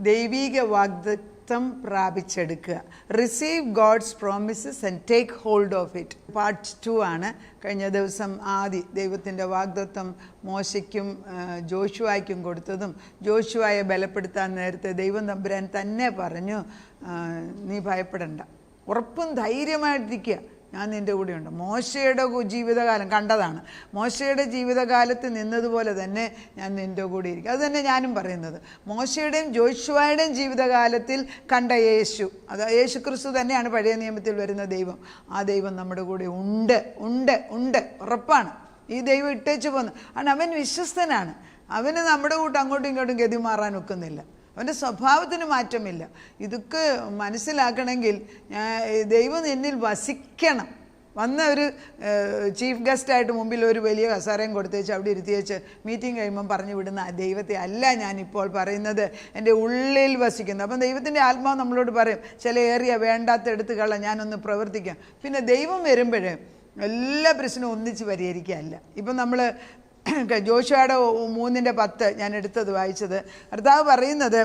ദൈവിക വാഗ്ദത്തം പ്രാപിച്ചെടുക്കുക. Receive God's promises and take hold of it. Part 2 ആണ്. കഴിഞ്ഞ ദിവസം ദൈവത്തിൻ്റെ വാഗ്ദത്തം മോശയ്ക്കും ജോഷുവായ്ക്കും കൊടുത്തതും ജോഷുവായെ ബലപ്പെടുത്താൻ നേരത്തെ ദൈവം തമ്പുരാൻ തന്നെ പറഞ്ഞു, നീ ഭയപ്പെടണ്ട, ഉറപ്പും ധൈര്യമായിട്ടിരിക്കുക, ഞാൻ നിൻ്റെ കൂടെയുണ്ട്. മോശയുടെ ജീവിതകാലം കണ്ടതാണ്. മോശയുടെ ജീവിതകാലത്ത് നിന്നതുപോലെ തന്നെ ഞാൻ നിൻ്റെ കൂടെ ഇരിക്കും. അത് തന്നെ ഞാനും പറയുന്നത്. മോശയുടെയും ജോഷുവയുടെയും ജീവിതകാലത്തിൽ കണ്ട യേശു, അത് യേശു ക്രിസ്തു തന്നെയാണ് പഴയ നിയമത്തിൽ വരുന്ന ദൈവം. ആ ദൈവം നമ്മുടെ കൂടെ ഉണ്ട് ഉണ്ട് ഉണ്ട്, ഉറപ്പാണ്. ഈ ദൈവം ഇട്ടേച്ചു പോന്നു. കാരണം അവൻ വിശ്വസ്തനാണ്. അവന് നമ്മുടെ കൂട്ട് അങ്ങോട്ടും ഇങ്ങോട്ടും ഗതി മാറാൻ ഒക്കുന്നില്ല. അവൻ്റെ സ്വഭാവത്തിന് മാറ്റമില്ല. ഇതൊക്കെ മനസ്സിലാക്കണമെങ്കിൽ ദൈവം എന്നിൽ വസിക്കണം. വന്ന ഒരു ചീഫ് ഗസ്റ്റായിട്ട് മുമ്പിൽ ഒരു വലിയ കസാരയും കൊടുത്തേച്ച് അവിടെ ഇരുത്തിയേച്ച് മീറ്റിംഗ് കഴിയുമ്പം പറഞ്ഞു വിടുന്ന ദൈവത്തെ അല്ല ഞാനിപ്പോൾ പറയുന്നത്, എൻ്റെ ഉള്ളിൽ വസിക്കുന്നു. അപ്പം ദൈവത്തിൻ്റെ ആത്മാവ് നമ്മളോട് പറയും, ചില ഏറിയ വേണ്ടാത്ത എടുത്ത് കള, ഞാനൊന്ന് പ്രവർത്തിക്കാം. പിന്നെ ദൈവം വരുമ്പോഴേ എല്ലാ പ്രശ്നവും ഒന്നിച്ച് പരിഹരിക്കുകയല്ല. ഇപ്പം നമ്മൾ ജോഷുവയുടെ 3:10 ഞാൻ എടുത്തത് വായിച്ചത്, കർത്താവ് പറയുന്നത്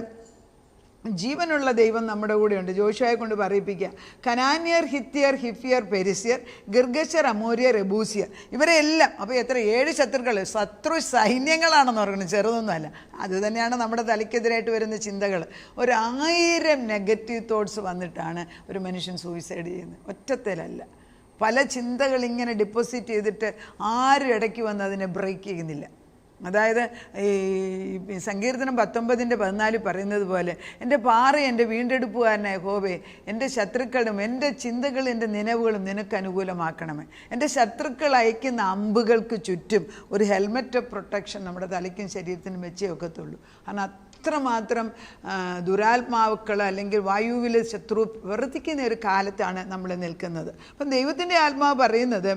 ജീവനുള്ള ദൈവം നമ്മുടെ കൂടെയുണ്ട്. ജോഷുവയെ കൊണ്ട് പറയിപ്പിക്കുക, കനാന്യർ, ഹിത്യർ, ഹിഫിയർ, പെരിസ്യർ, ഗിർഗശർ, അമോര്യർ, എബൂസിയർ, ഇവരെല്ലാം. അപ്പോൾ എത്ര 7 ശത്രുക്കൾ, ശത്രു സൈന്യങ്ങളാണെന്ന് പറയുന്നത്, ചെറുതൊന്നുമല്ല. അത് തന്നെയാണ് നമ്മുടെ തലയ്ക്കെതിരായിട്ട് വരുന്ന ചിന്തകൾ. 1000 നെഗറ്റീവ് തോട്ട്സ് വന്നിട്ടാണ് ഒരു മനുഷ്യൻ സൂയിസൈഡ് ചെയ്യുന്നത്. ഒറ്റത്തേലല്ല, പല ചിന്തകൾ ഇങ്ങനെ ഡിപ്പോസിറ്റ് ചെയ്തിട്ട് ആരും ഇടയ്ക്ക് വന്ന് അതിനെ ബ്രേക്ക് ചെയ്യുന്നില്ല. അതായത് ഈ സങ്കീർത്തനം 19:14 പറയുന്നത് പോലെ, എൻ്റെ പാറ, എൻ്റെ വീണ്ടെടുപ്പുകാരനായ യഹോവേ, എൻ്റെ ശത്രുക്കളും എൻ്റെ ചിന്തകളും എൻ്റെ നിലവുകളും നിനക്ക് അനുകൂലമാക്കണമേ. എൻ്റെ ശത്രുക്കൾ അയക്കുന്ന അമ്പുകൾക്ക് ചുറ്റും ഒരു ഹെൽമെറ്റ് ഓഫ് പ്രൊട്ടക്ഷൻ നമ്മുടെ തലയ്ക്കും ശരീരത്തിനും വെച്ചേ ഒക്കത്തുള്ളൂ. കാരണം അത്രമാത്രം ദുരാത്മാവുക്കൾ അല്ലെങ്കിൽ വായുവിൽ ശത്രു വർദ്ധിക്കുന്ന ഒരു കാലത്താണ് നമ്മൾ നിൽക്കുന്നത്. അപ്പം ദൈവത്തിൻ്റെ ആത്മാവ് പറയുന്നത്,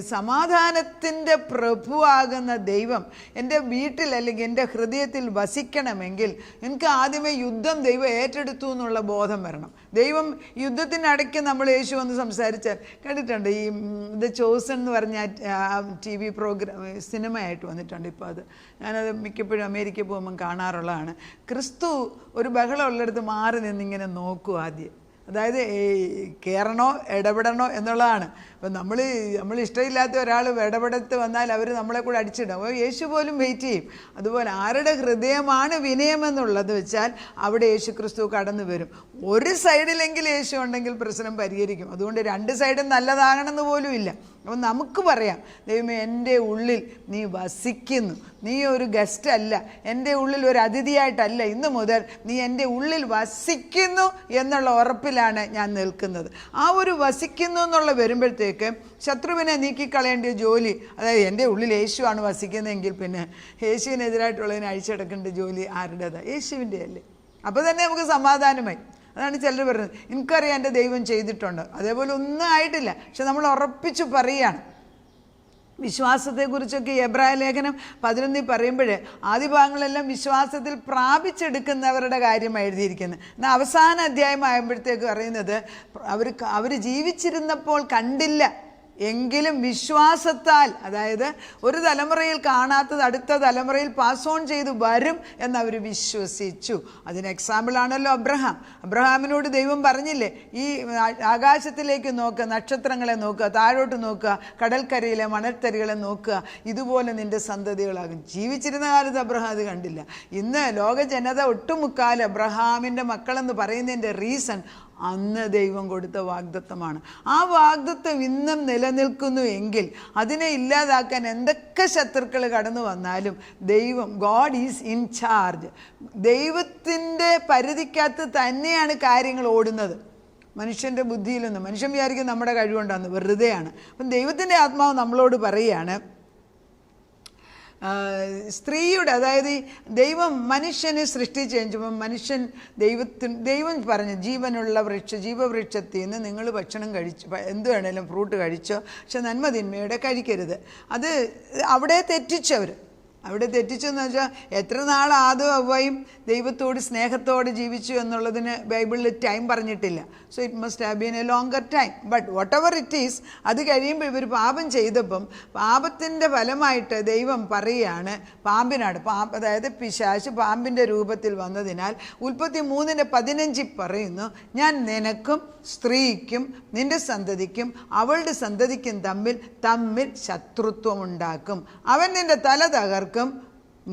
സമാധാനത്തിൻ്റെ പ്രഭുവാകുന്ന ദൈവം എൻ്റെ വീട്ടിൽ അല്ലെങ്കിൽ എൻ്റെ ഹൃദയത്തിൽ വസിക്കണമെങ്കിൽ എനിക്ക് ആദ്യമേ യുദ്ധം ദൈവം ഏറ്റെടുത്തു എന്നുള്ള ബോധം വരണം. ദൈവം യുദ്ധത്തിനിടയ്ക്ക് നമ്മൾ യേശു വന്ന് സംസാരിച്ചാൽ കണ്ടിട്ടുണ്ട്. ഈ ദ ചോസൺ എന്ന് പറഞ്ഞ TV പ്രോഗ്രാം സിനിമയായിട്ട് വന്നിട്ടുണ്ട്. ഇപ്പോൾ അത് ഞാനത് മിക്കപ്പോഴും അമേരിക്കയിൽ പോകുമ്പം കാണാറുള്ളതാണ്. ക്രിസ്തു ഒരു ബഹളം ഉള്ളിടത്ത് മാറി നിന്നിങ്ങനെ നോക്കൂ ആദ്യം. അതായത് കയറണോ ഇടപെടണോ എന്നുള്ളതാണ്. അപ്പം നമ്മൾ ഇഷ്ടമില്ലാത്ത ഒരാൾ ഇടപെടത്ത് വന്നാൽ അവർ നമ്മളെ കൂടെ അടിച്ചിടും. അപ്പോൾ യേശു പോലും വെയിറ്റ് ചെയ്യും. അതുപോലെ ആരുടെ ഹൃദയമാണ് വിനയമെന്നുള്ളത് വെച്ചാൽ അവിടെ യേശു ക്രിസ്തു കടന്നു വരും. ഒരു സൈഡിലെങ്കിൽ യേശു ഉണ്ടെങ്കിൽ പ്രശ്നം പരിഹരിക്കും. അതുകൊണ്ട് 2 സൈഡും നല്ലതാകണമെന്ന് പോലും ഇല്ല. അപ്പം നമുക്ക് പറയാം, ദൈവമേ, എൻ്റെ ഉള്ളിൽ നീ വസിക്കുന്നു, നീ ഒരു ഗസ്റ്റ് അല്ല, എൻ്റെ ഉള്ളിൽ ഒരു അതിഥിയായിട്ടല്ല, ഇന്ന് മുതൽ നീ എൻ്റെ ഉള്ളിൽ വസിക്കുന്നു എന്നുള്ള ഉറപ്പിലാണ് ഞാൻ നിൽക്കുന്നത്. ആ ഒരു വസിക്കുന്നു എന്നുള്ള വരുമ്പോഴത്തേക്ക് ശത്രുവിനെ നീക്കിക്കളയേണ്ട ജോലി, അതായത് എൻ്റെ ഉള്ളിൽ യേശുവാണ് വസിക്കുന്നതെങ്കിൽ പിന്നെ യേശുവിനെതിരായിട്ടുള്ളതിനെ അഴിച്ചടക്കേണ്ട ജോലി ആരുടേതാണ്? യേശുവിൻ്റെ അല്ലേ? അപ്പോൾ തന്നെ നമുക്ക് സമാധാനമായി. അതാണ് ചിലർ പറയുന്നത്, എനിക്കറിയാം എൻ്റെ ദൈവം ചെയ്തിട്ടുണ്ട്. അതേപോലെ ഒന്നും ആയിട്ടില്ല, പക്ഷെ നമ്മൾ ഉറപ്പിച്ച് പറയുകയാണ്. വിശ്വാസത്തെക്കുറിച്ചൊക്കെ എബ്രായ ലേഖനം 11 പറയുമ്പോഴേ ആദ്യ ഭാഗങ്ങളെല്ലാം വിശ്വാസത്തിൽ പ്രാപിച്ചെടുക്കുന്നവരുടെ കാര്യമാണ് എഴുതിയിരിക്കുന്നത്. എന്നാൽ അവസാന അധ്യായം ആകുമ്പോഴത്തേക്ക് പറയുന്നത് അവർ ജീവിച്ചിരുന്നപ്പോൾ കണ്ടില്ല, എങ്കിലും വിശ്വാസത്താൽ, അതായത് ഒരു തലമുറയിൽ കാണാത്തത് അടുത്ത തലമുറയിൽ പാസ് ഓൺ ചെയ്ത് വരും എന്നവർ വിശ്വസിച്ചു. അതിന് എക്സാമ്പിളാണല്ലോ അബ്രഹാമിനോട് ദൈവം പറഞ്ഞില്ലേ, ഈ ആകാശത്തിലേക്ക് നോക്കുക, നക്ഷത്രങ്ങളെ നോക്കുക, താഴോട്ട് നോക്കുക, കടൽക്കരയിലെ മണൽത്തരികളെ നോക്കുക, ഇതുപോലെ നിൻ്റെ സന്തതികളാകും. ജീവിച്ചിരുന്ന കാലത്ത് അബ്രഹാം അത് കണ്ടില്ല. ഇന്ന് ലോക ജനത ഒട്ടുമുക്കാൽ അബ്രഹാമിൻ്റെ മക്കളെന്ന് പറയുന്നതിൻ്റെ റീസൺ അന്ന് ദൈവം കൊടുത്ത വാഗ്ദത്തമാണ്. ആ വാഗ്ദത്തം ഇന്നും നിലനിൽക്കുന്നു എങ്കിൽ അതിനെ ഇല്ലാതാക്കാൻ എന്തൊക്കെ ശത്രുക്കൾ കടന്നു വന്നാലും ദൈവം, ഗോഡ് ഈസ് ഇൻ ചാർജ്. ദൈവത്തിൻ്റെ പരിധിക്കകത്ത് തന്നെയാണ് കാര്യങ്ങൾ ഓടുന്നത്. മനുഷ്യൻ്റെ ബുദ്ധിയിലൊന്നും, മനുഷ്യൻ വിചാരിക്കും നമ്മുടെ കഴിവുണ്ടാകുന്നു, വെറുതെയാണ്. അപ്പം ദൈവത്തിൻ്റെ ആത്മാവ് നമ്മളോട് പറയുകയാണ്, സ്ത്രീയുടെ, അതായത് ദൈവം മനുഷ്യനെ സൃഷ്ടിച്ച് കഴിഞ്ഞപ്പം ദൈവം പറഞ്ഞു, ജീവനുള്ള ജീവവൃക്ഷത്തിൽ നിന്ന് നിങ്ങൾ ഭക്ഷണം കഴിച്ചു, എന്ത് വേണേലും ഫ്രൂട്ട് കഴിച്ചോ, പക്ഷെ നന്മ തിന്മയുടെ കഴിക്കരുത്. അത് അവിടെ തെറ്റിച്ചവർ. അവിടെ തെറ്റിച്ചെന്ന് വെച്ചാൽ എത്ര നാൾ ആദവും ഹവ്വയും ദൈവത്തോട് സ്നേഹത്തോടെ ജീവിച്ചു എന്നുള്ളതിന് ബൈബിളിൽ ടൈം പറഞ്ഞിട്ടില്ല. So it must have been A longer time. But what ever it is, അത് കഴിയുമ്പോൾ ഇവർ പാപം ചെയ്തപ്പം പാപത്തിൻ്റെ ഫലമായിട്ട് ദൈവം പറയുകയാണ് പാമ്പിനാണ്, അതായത് പിശാച് പാമ്പിൻ്റെ രൂപത്തിൽ വന്നതിനാൽ 33:15 പറയുന്നു, ഞാൻ നിനക്കും സ്ത്രീക്കും നിന്റെ സന്തതിക്കും അവളുടെ സന്തതിക്കും തമ്മിൽ ശത്രുത്വം ഉണ്ടാക്കും. അവൻ നിന്റെ തല തകർക്കും,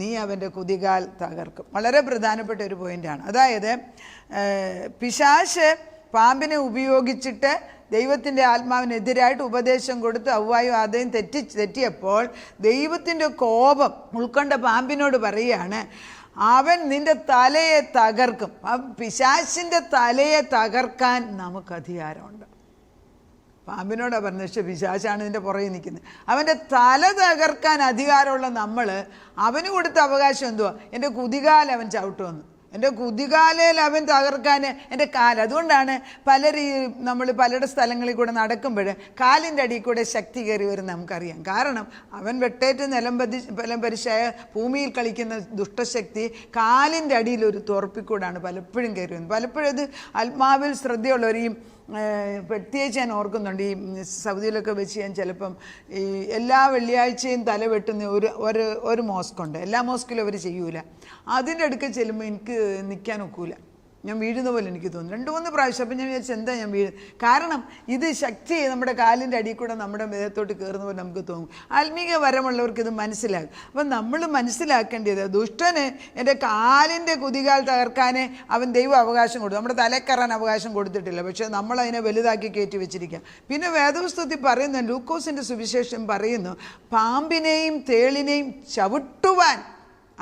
നീ അവൻ്റെ കുതികാൽ തകർക്കും. വളരെ പ്രധാനപ്പെട്ട ഒരു പോയിൻ്റാണ്. അതായത് പിശാച് പാമ്പിനെ ഉപയോഗിച്ചിട്ട് ദൈവത്തിൻ്റെ ആത്മാവിനെതിരായിട്ട് ഉപദേശം കൊടുത്ത് ഹവ്വായും ആദവും തെറ്റിയപ്പോൾ ദൈവത്തിൻ്റെ കോപം ഉൾക്കൊണ്ട പാമ്പിനോട് പറയുകയാണ്, അവൻ നിന്റെ തലയെ തകർക്കും. പിശാചിൻ്റെ തലയെ തകർക്കാൻ നമുക്ക് അധികാരമുണ്ട്. പാമ്പിനോടാണ് പറഞ്ഞത്, പക്ഷേ പിശാചാണ് ഇതിൻ്റെ പുറകെ നിൽക്കുന്നത്. അവൻ്റെ തല തകർക്കാൻ അധികാരമുള്ള നമ്മൾ അവന് കൊടുത്ത അവകാശം എന്തുവാ? എൻ്റെ കുതികാൽ അവൻ ചവിട്ടുമെന്ന്. എൻ്റെ കുതികാലയിൽ അവൻ തകർക്കാൻ എൻ്റെ കാല്. അതുകൊണ്ടാണ് നമ്മൾ പലരുടെ സ്ഥലങ്ങളിൽ കൂടെ നടക്കുമ്പോൾ കാലിൻ്റെ അടിയിൽ കൂടെ ശക്തി കയറി വരുന്ന നമുക്കറിയാം. കാരണം അവൻ വെട്ടേറ്റ് നിലം പരിശായ ഭൂമിയിൽ കളിക്കുന്ന ദുഷ്ടശക്തി കാലിൻ്റെ അടിയിൽ ഒരു തുറപ്പിക്കൂടാണ് പലപ്പോഴും കയറി വരുന്നത്. പലപ്പോഴും അത് ആത്മാവിൽ ശ്രദ്ധയുള്ളവർ, ഈ പ്രത്യേകിച്ച് ഞാൻ ഓർക്കുന്നുണ്ട്, ഈ സൗദിയിലൊക്കെ വെച്ച് ഞാൻ ചിലപ്പം ഈ എല്ലാ വെള്ളിയാഴ്ചയും തല വെട്ടുന്ന ഒരു മോസ്കുണ്ട്. എല്ലാ മോസ്കിലും അവർ ചെയ്യൂല. അതിൻ്റെ അടുക്കൽ ചെല്ലുമ്പോൾ എനിക്ക് നിൽക്കാൻ ഒക്കൂല, ഞാൻ വീഴുന്ന പോലെ എനിക്ക് തോന്നുന്നു. 2-3 പ്രാവശ്യം. അപ്പം ഞാൻ വിചാരിച്ചു എന്താ ഞാൻ കാരണം ഇത് ശക്തി നമ്മുടെ കാലിൻ്റെ അടിയിൽ കൂടെ നമ്മുടെ മേധത്തോട്ട് കയറുന്ന പോലെ നമുക്ക് തോന്നും. ആത്മീക വരമുള്ളവർക്ക് ഇത് മനസ്സിലാകും. അപ്പം നമ്മൾ മനസ്സിലാക്കേണ്ടത്, ദുഷ്ടന് എൻ്റെ കാലിൻ്റെ കുതികാൽ തകർക്കാനേ അവൻ ദൈവം അവകാശം കൊടുത്തു, നമ്മുടെ തലക്കറാൻ അവകാശം കൊടുത്തിട്ടില്ല. പക്ഷേ നമ്മളതിനെ വലുതാക്കി കയറ്റി വെച്ചിരിക്കുക. പിന്നെ വേദപുസ്തകത്തിൽ പറയുന്ന ലൂക്കോസിൻ്റെ സുവിശേഷം പറയുന്നു, പാമ്പിനെയും തേളിനെയും ചവിട്ടുവാൻ,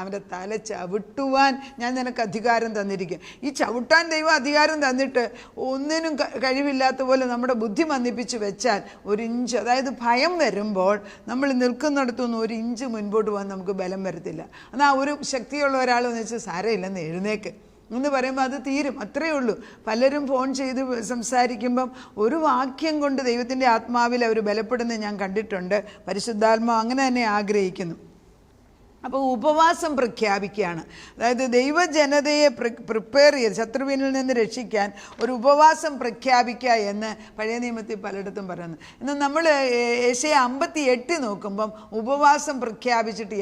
അവൻ്റെ തല ചവിട്ടുവാൻ ഞാൻ നിനക്ക് അധികാരം തന്നിരിക്കും. ഈ ചവിട്ടാൻ ദൈവം അധികാരം തന്നിട്ട് ഒന്നിനും കഴിവില്ലാത്ത പോലെ നമ്മുടെ ബുദ്ധി മന്ദിപ്പിച്ച് വെച്ചാൽ 1 ഇഞ്ച്, അതായത് ഭയം വരുമ്പോൾ നമ്മൾ നിൽക്കുന്നിടത്തുനിന്ന് 1 ഇഞ്ച് മുൻപോട്ട് പോകാൻ നമുക്ക് ബലം വരത്തില്ല. എന്നാൽ ഒരു ശക്തിയുള്ള ഒരാൾ എന്ന് വെച്ചാൽ സാരമില്ലെന്ന് എഴുന്നേക്ക് എന്ന് പറയുമ്പോൾ അത് തീരും, അത്രയേ ഉള്ളൂ. പലരും ഫോൺ ചെയ്ത് സംസാരിക്കുമ്പം ഒരു വാക്യം കൊണ്ട് ദൈവത്തിൻ്റെ ആത്മാവിൽ അവർ ബലപ്പെടുന്നത് ഞാൻ കണ്ടിട്ടുണ്ട്. പരിശുദ്ധാത്മാവ് അങ്ങനെ തന്നെ ആഗ്രഹിക്കുന്നു. അപ്പോൾ ഉപവാസം പ്രഖ്യാപിക്കുകയാണ്. അതായത് ദൈവജനതയെ പ്രിപ്പയർ ചെയ്ത് ശത്രുവിനിൽ നിന്ന് രക്ഷിക്കാൻ ഒരു ഉപവാസം പ്രഖ്യാപിക്കുക എന്ന് പഴയ നിയമത്തിൽ പലയിടത്തും പറയുന്നു. എന്നാൽ നമ്മൾ യെശയ്യാ 58 നോക്കുമ്പം ഉപവാസം പ്രഖ്യാപിച്ചിട്ട്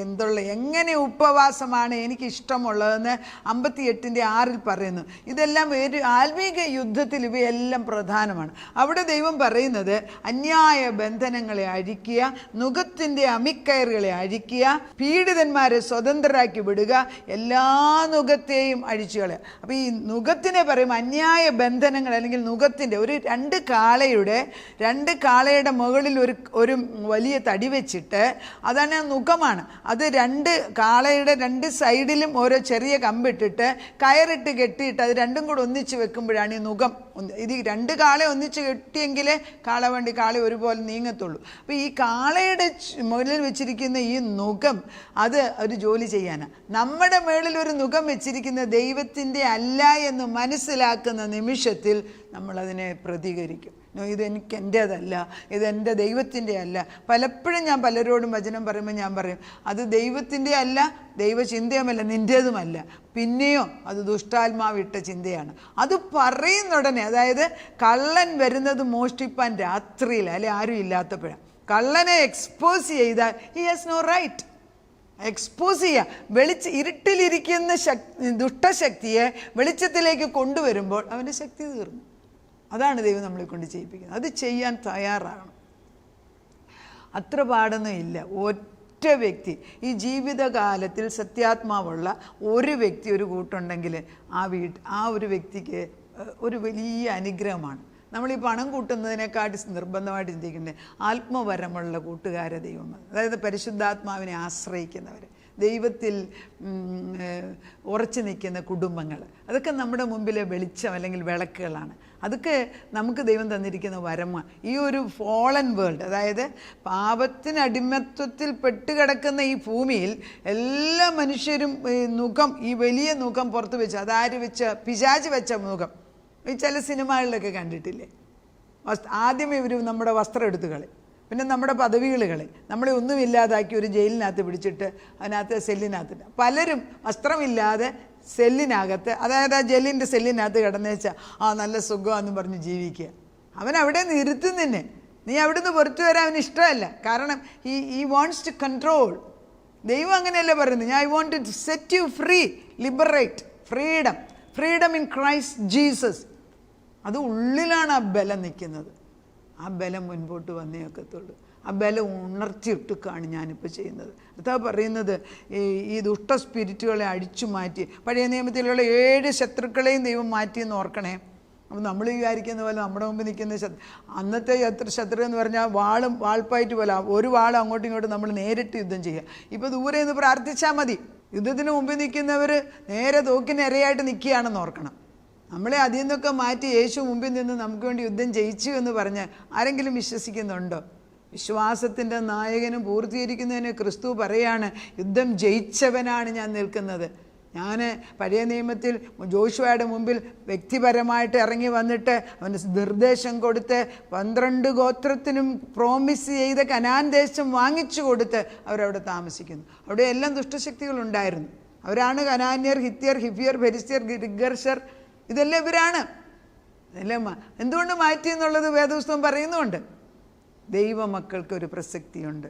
എങ്ങനെ ഉപവാസമാണ് എനിക്കിഷ്ടമുള്ളതെന്ന് 58:6 പറയുന്നു. ഇതെല്ലാം ഒരു ആത്മീക യുദ്ധത്തിൽ ഇവയെല്ലാം പ്രധാനമാണ്. അവിടെ ദൈവം പറയുന്നത് അന്യായ ബന്ധനങ്ങളെ അഴിക്കുക, നുകത്തിൻ്റെ അമിക്കയറുകളെ അഴിക്കുക, പീഡിതന്മാരെ സ്വതന്ത്രരാക്കി വിടുക, എല്ലാ നുകത്തെയും അഴിച്ചു കളയുക. അപ്പോൾ ഈ നുകത്തിനെ പറയും അന്യായ ബന്ധനങ്ങൾ, അല്ലെങ്കിൽ നുകത്തിൻ്റെ ഒരു 2 കാളയുടെ മുകളിൽ ഒരു വലിയ തടി വെച്ചിട്ട്, അതാണ് നുകമാണ്. അത് 2 കാളയുടെ 2 സൈഡിലും ഓരോ ചെറിയ കമ്പിട്ടിട്ട് കയറിട്ട് കെട്ടിയിട്ട് അത് രണ്ടും കൂടെ ഒന്നിച്ച് വെക്കുമ്പോഴാണ് ഈ നുകം. ഇത് 2 കാളെ ഒന്നിച്ച് കെട്ടിയെങ്കിലേ കാളവണ്ടി ഒരുപോലെ നീങ്ങത്തുള്ളൂ. അപ്പോൾ ഈ കാളയുടെ മുകളിൽ വെച്ചിരിക്കുന്ന ഈ നുകം അത് ഒരു ജോലി ചെയ്യാനാണ്. നമ്മുടെ മേളിൽ ഒരു നുകം വെച്ചിരിക്കുന്ന ദൈവത്തിൻ്റെ അല്ല എന്ന് മനസ്സിലാക്കുന്ന നിമിഷത്തിൽ നമ്മളതിനെ പ്രതികരിക്കും. എൻ്റേതല്ല, ഇതെൻ്റെ ദൈവത്തിൻ്റെ അല്ല. പലപ്പോഴും ഞാൻ പലരോടും വചനം പറയുമ്പോൾ ഞാൻ പറയും, അത് ദൈവത്തിൻ്റെ അല്ല, ദൈവചിന്തയുമല്ല, നിൻ്റേതുമല്ല. പിന്നെയോ അത് ദുഷ്ടാത്മാവിട്ട ചിന്തയാണ്. അത് പറയുന്നുടനെ, അതായത് കള്ളൻ വരുന്നത് മോഷ്ടിപ്പാൻ രാത്രിയിൽ, അല്ലെ ആരും ഇല്ലാത്തപ്പോഴാണ്. കള്ളനെ എക്സ്പോസ് ചെയ്താൽ he has no right. Expose ചെയ്യുക, ഇരുട്ടിലിരിക്കുന്ന ദുഷ്ടശക്തിയെ വെളിച്ചത്തിലേക്ക് കൊണ്ടുവരുമ്പോൾ അവൻ്റെ ശക്തി തീർന്നു. അതാണ് ദൈവം നമ്മളെ കൊണ്ട് ചെയ്യിപ്പിക്കുന്നത്. അത് ചെയ്യാൻ തയ്യാറാകണം. അത്ര പാടൊന്നും ഇല്ല. ഒറ്റ വ്യക്തി ഈ ജീവിതകാലത്തിൽ സത്യാത്മാവുള്ള ഒരു വ്യക്തി ഒരു കൂട്ടുണ്ടെങ്കിൽ ആ ഒരു വ്യക്തിക്ക് ഒരു വലിയ അനുഗ്രഹമാണ്. നമ്മൾ ഈ പണം കൂട്ടുന്നതിനെക്കാട്ടി നിർബന്ധമായിട്ട് ചിന്തിക്കേണ്ടത് ആത്മവരമുള്ള കൂട്ടുകാരെ ദൈവം, അതായത് പരിശുദ്ധാത്മാവിനെ ആശ്രയിക്കുന്നവർ, ദൈവത്തിൽ ഉറച്ചു നിൽക്കുന്ന കുടുംബങ്ങൾ, അതൊക്കെ നമ്മുടെ മുമ്പിലെ വെളിച്ചം അല്ലെങ്കിൽ വിളക്കുകളാണ്. അതൊക്കെ നമുക്ക് ദൈവം തന്നിരിക്കുന്ന വരമാണ്. ഈ ഒരു ഫോളൻ വേൾഡ്, അതായത് പാപത്തിനടിമത്വത്തിൽ പെട്ടുകിടക്കുന്ന ഈ ഭൂമിയിൽ എല്ലാ മനുഷ്യരും ഈ വലിയ നുകം പുറത്ത് വെച്ച്, അതാര് വെച്ച, പിശാച് വെച്ച നുകം. ഈ ചില സിനിമകളിലൊക്കെ കണ്ടിട്ടില്ലേ, ആദ്യമേ ഇവർ നമ്മുടെ വസ്ത്രം എടുത്ത് കളയും, പിന്നെ നമ്മുടെ പദവികളുകളെ നമ്മളെ ഒന്നുമില്ലാതാക്കി ഒരു ജയിലിനകത്ത് പിടിച്ചിട്ട് അതിനകത്ത് സെല്ലിനകത്ത് പലരും വസ്ത്രമില്ലാതെ സെല്ലിനകത്ത്, അതായത് ആ ജയിലിൻ്റെ സെല്ലിനകത്ത് കിടന്നേച്ചാൽ നല്ല സുഖമാണെന്ന് പറഞ്ഞ് ജീവിക്കുക. അവൻ അവിടെ നിന്ന് ഇരുത്തുന്നതിന് നീ അവിടെ നിന്ന് പുറത്തു വരാൻ അവന് ഇഷ്ടമല്ല. കാരണം ഈ വാണ്ട്സ് ടു കൺട്രോൾ. ദൈവം അങ്ങനെയല്ലേ പറയുന്നത്, I want to set you free, liberate, freedom in Christ Jesus. അത് ഉള്ളിലാണ് ആ ബലം നിൽക്കുന്നത്. ആ ബലം മുൻപോട്ട് വന്നേ ഒക്കത്തുള്ളൂ. ആ ബലം ഉണർത്തിയിട്ടൊക്കെയാണ് ഞാനിപ്പോൾ ചെയ്യുന്നത്. അതാ പറയുന്നത്, ഈ ദുഷ്ട സ്പിരിറ്റുകളെ അടിച്ചു മാറ്റി. പഴയ നിയമത്തിലുള്ള 7 ശത്രുക്കളെയും ദൈവം മാറ്റിയെന്ന് ഓർക്കണേ. അപ്പോൾ നമ്മൾ വിചാരിക്കുന്ന പോലെ നമ്മുടെ മുമ്പ് നിൽക്കുന്ന അന്നത്തെ ശത്രു എന്ന് പറഞ്ഞാൽ വാൾപ്പായിട്ട് പോലെ ഒരു വാളും അങ്ങോട്ടും ഇങ്ങോട്ടും നമ്മൾ നേരിട്ട് യുദ്ധം ചെയ്യുക. ഇപ്പോൾ ദൂരെ നിന്ന് പ്രാർത്ഥിച്ചാൽ മതി. യുദ്ധത്തിന് മുമ്പിൽ നിൽക്കുന്നവർ നേരെ തോക്കിന് ഇരയായിട്ട് നിൽക്കുകയാണെന്ന് ഓർക്കണം. നമ്മളെ അതിൽ നിന്നൊക്കെ മാറ്റി യേശു മുമ്പിൽ നിന്ന് നമുക്ക് വേണ്ടി യുദ്ധം ജയിച്ചു എന്ന് പറഞ്ഞ് ആരെങ്കിലും വിശ്വസിക്കുന്നുണ്ടോ? വിശ്വാസത്തിൻ്റെ നായകനും പൂർത്തീകരിക്കുന്നതിന് ക്രിസ്തു പറയാണ്, യുദ്ധം ജയിച്ചവനാണ് ഞാൻ നിൽക്കുന്നത്. ഞാൻ പഴയ നിയമത്തിൽ ജോഷുവയുടെ മുമ്പിൽ വ്യക്തിപരമായിട്ട് ഇറങ്ങി വന്നിട്ട് അവന് നിർദ്ദേശം കൊടുത്ത് 12 ഗോത്രത്തിനും പ്രോമിസ് ചെയ്ത കനാൻ ദേശം വാങ്ങിച്ചു കൊടുത്ത് അവരവിടെ താമസിക്കുന്നു. അവിടെ എല്ലാം ദുഷ്ടശക്തികളുണ്ടായിരുന്നു. അവരാണ് കനാന്യർ, ഹിത്യർ, ഹിഫിയർ, ഫെരിസ്ത്യർ, ഗിർഗർഷർ. ഇതെല്ലാം ഇവരാണ്. ഇതെല്ലാം എന്തുകൊണ്ട് മാറ്റി എന്നുള്ളത് വേദപുസ്തകം പറയുന്നുണ്ട്. ദൈവമക്കൾക്കൊരു പ്രസക്തിയുണ്ട്.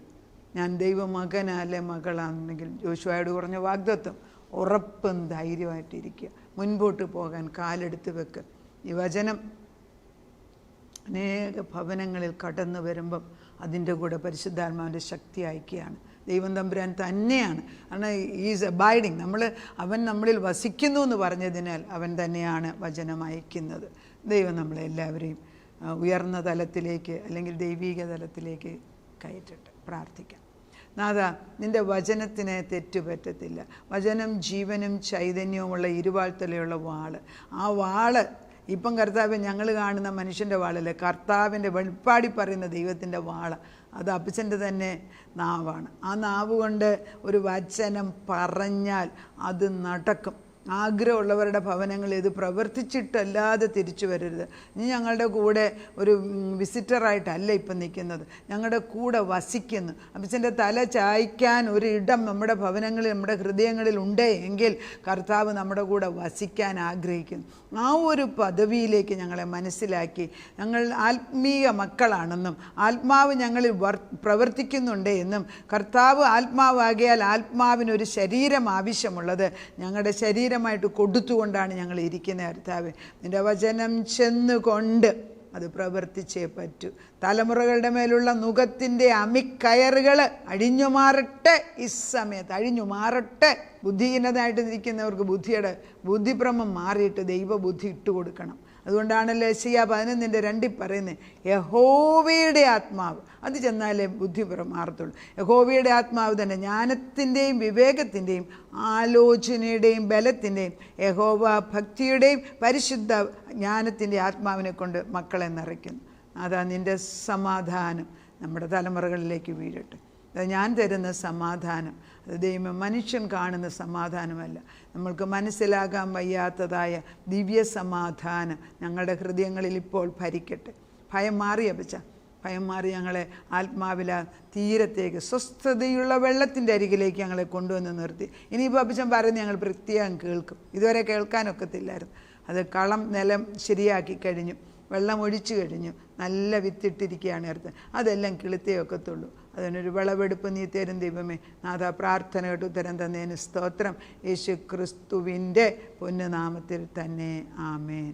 ഞാൻ ദൈവമകനല്ലേ മകളാണെങ്കിൽ ജോഷുവയോട് പറഞ്ഞ വാഗ്ദത്തം ഉറപ്പും ധൈര്യമായിട്ടിരിക്കുക, മുൻപോട്ട് പോകാൻ കാലെടുത്ത് വെക്കുക. ഈ വചനം അനേക ഭവനങ്ങളിൽ കടന്നു വരുമ്പം അതിൻ്റെ കൂടെ പരിശുദ്ധാത്മാവിൻ്റെ ശക്തി അയക്കുകയാണ്. ദൈവം തമ്പുരാൻ തന്നെയാണ്. കാരണം ഈസ് അബൈഡിങ്. അവൻ നമ്മളിൽ വസിക്കുന്നു എന്ന് പറഞ്ഞതിനാൽ അവൻ തന്നെയാണ് വചനം അയക്കുന്നത്. ദൈവം നമ്മളെല്ലാവരെയും ഉയർന്ന തലത്തിലേക്ക് അല്ലെങ്കിൽ ദൈവീക തലത്തിലേക്ക് കയറ്റട്ടെ. പ്രാർത്ഥിക്കാം. നാഥ, നിൻ്റെ വചനത്തിന് തെറ്റുപറ്റത്തില്ല. വചനം ജീവനും ചൈതന്യവുമുള്ള ഇരുവാൾത്തലയുള്ള വാള്. ആ വാള് ഇപ്പം കർത്താവ് ഞങ്ങൾ കാണുന്ന മനുഷ്യൻ്റെ വാളല്ല, കർത്താവിൻ്റെ വെളിപ്പാടി പറയുന്ന ദൈവത്തിൻ്റെ വാള്. അത് അപ്പച്ചൻ്റെ തന്നെ നാവാണ്. ആ നാവ് കൊണ്ട് ഒരു വചനം പറഞ്ഞാൽ അത് നടക്കും. ആഗ്രഹമുള്ളവരുടെ ഭവനങ്ങളിൽ ഇത് പ്രവർത്തിച്ചിട്ടല്ലാതെ തിരിച്ചു വരരുത്. നീ ഞങ്ങളുടെ കൂടെ ഒരു വിസിറ്ററായിട്ടല്ല ഇപ്പം നിൽക്കുന്നത്, ഞങ്ങളുടെ കൂടെ വസിക്കുന്നു. അപ്പച്ചൻ്റെ തല ചായ്ക്കാൻ ഒരിടം നമ്മുടെ ഭവനങ്ങളിൽ, നമ്മുടെ ഹൃദയങ്ങളിൽ ഉണ്ട് എങ്കിൽ കർത്താവ് നമ്മുടെ കൂടെ വസിക്കാൻ ആഗ്രഹിക്കുന്നു. ആ ഒരു പദവിയിലേക്ക് ഞങ്ങളെ മനസ്സിലാക്കി ഞങ്ങൾ ആത്മീയ മക്കളാണെന്നും ആത്മാവ് ഞങ്ങളിൽ പ്രവർത്തിക്കുന്നുണ്ട് എന്നും കർത്താവ് ആത്മാവാകിയാൽ ആത്മാവിനൊരു ശരീരം ആവശ്യമുള്ളത് ഞങ്ങളുടെ ശരീരമായിട്ട് കൊടുത്തുകൊണ്ടാണ് ഞങ്ങൾ ഇരിക്കുന്നത്. കർത്താവ്, നിൻ്റെ വചനം ചെന്നുകൊണ്ട് അത് പ്രവർത്തിച്ചേ പറ്റൂ. തലമുറകളുടെ മേലുള്ള നുകത്തിൻ്റെ അമിക്കയറുകൾ അഴിഞ്ഞു മാറട്ടെ. ഈ സമയത്ത് അഴിഞ്ഞു മാറട്ടെ. ബുദ്ധിഹീനതായിട്ട് ഇരിക്കുന്നവർക്ക് ബുദ്ധിഭ്രമം മാറിയിട്ട് ദൈവബുദ്ധി ഇട്ടുകൊടുക്കണം. അതുകൊണ്ടാണല്ലോ യെശയ്യാ 11:2 പറയുന്നത്, യഹോവയുടെ ആത്മാവ് അത് ചെന്നാലേ ബുദ്ധിഭ്രമം മാറത്തുള്ളൂ. യഹോവയുടെ ആത്മാവ് തന്നെ ജ്ഞാനത്തിൻ്റെയും വിവേകത്തിൻ്റെയും ആലോചനയുടെയും ബലത്തിൻ്റെയും യഹോവ ഭക്തിയുടെയും പരിശുദ്ധ ജ്ഞാനത്തിൻ്റെ ആത്മാവിനെ കൊണ്ട് മക്കളെ നിറയ്ക്കുന്നു. അതാ നിൻ്റെ സമാധാനം നമ്മുടെ തലമുറകളിലേക്ക് വീഴട്ടെ. അത് ഞാൻ തരുന്ന സമാധാനം, അത് ദൈവം മനുഷ്യൻ കാണുന്ന സമാധാനമല്ല, നമ്മൾക്ക് മനസ്സിലാകാൻ വയ്യാത്തതായ ദിവ്യ സമാധാനം ഞങ്ങളുടെ ഹൃദയങ്ങളിൽ ഇപ്പോൾ ഭരിക്കട്ടെ. ഭയം മാറി അപ്പച്ച, ഭയം മാറി ഞങ്ങളെ ആത്മാവില തീരത്തേക്ക് സ്വസ്ഥതയുള്ള വെള്ളത്തിൻ്റെ അരികിലേക്ക് ഞങ്ങളെ കൊണ്ടുവന്ന് നിർത്തി. ഇനിയിപ്പോൾ അപ്പച്ചൻ പറയുന്നത് ഞങ്ങൾ പ്രത്യേകം കേൾക്കും. ഇതുവരെ കേൾക്കാനൊക്കത്തില്ലായിരുന്നു. അത് കളം നിലം ശരിയാക്കി കഴിഞ്ഞു, വെള്ളം ഒഴിച്ചു കഴിഞ്ഞു, നല്ല വിത്തിട്ടിരിക്കുകയാണ് അടുത്ത്. അതെല്ലാം കിളുത്തേ ഒക്കത്തുള്ളൂ. അതിനൊരു വിളവെടുപ്പ് നീ തരും ദൈവമേ. നാഥ, പ്രാർത്ഥന കേട്ട് ഉത്തരം തന്നതിന് സ്തോത്രം. യേശു ക്രിസ്തുവിൻ്റെ പൊന്നുനാമത്തിൽ തന്നെ. ആമേൻ.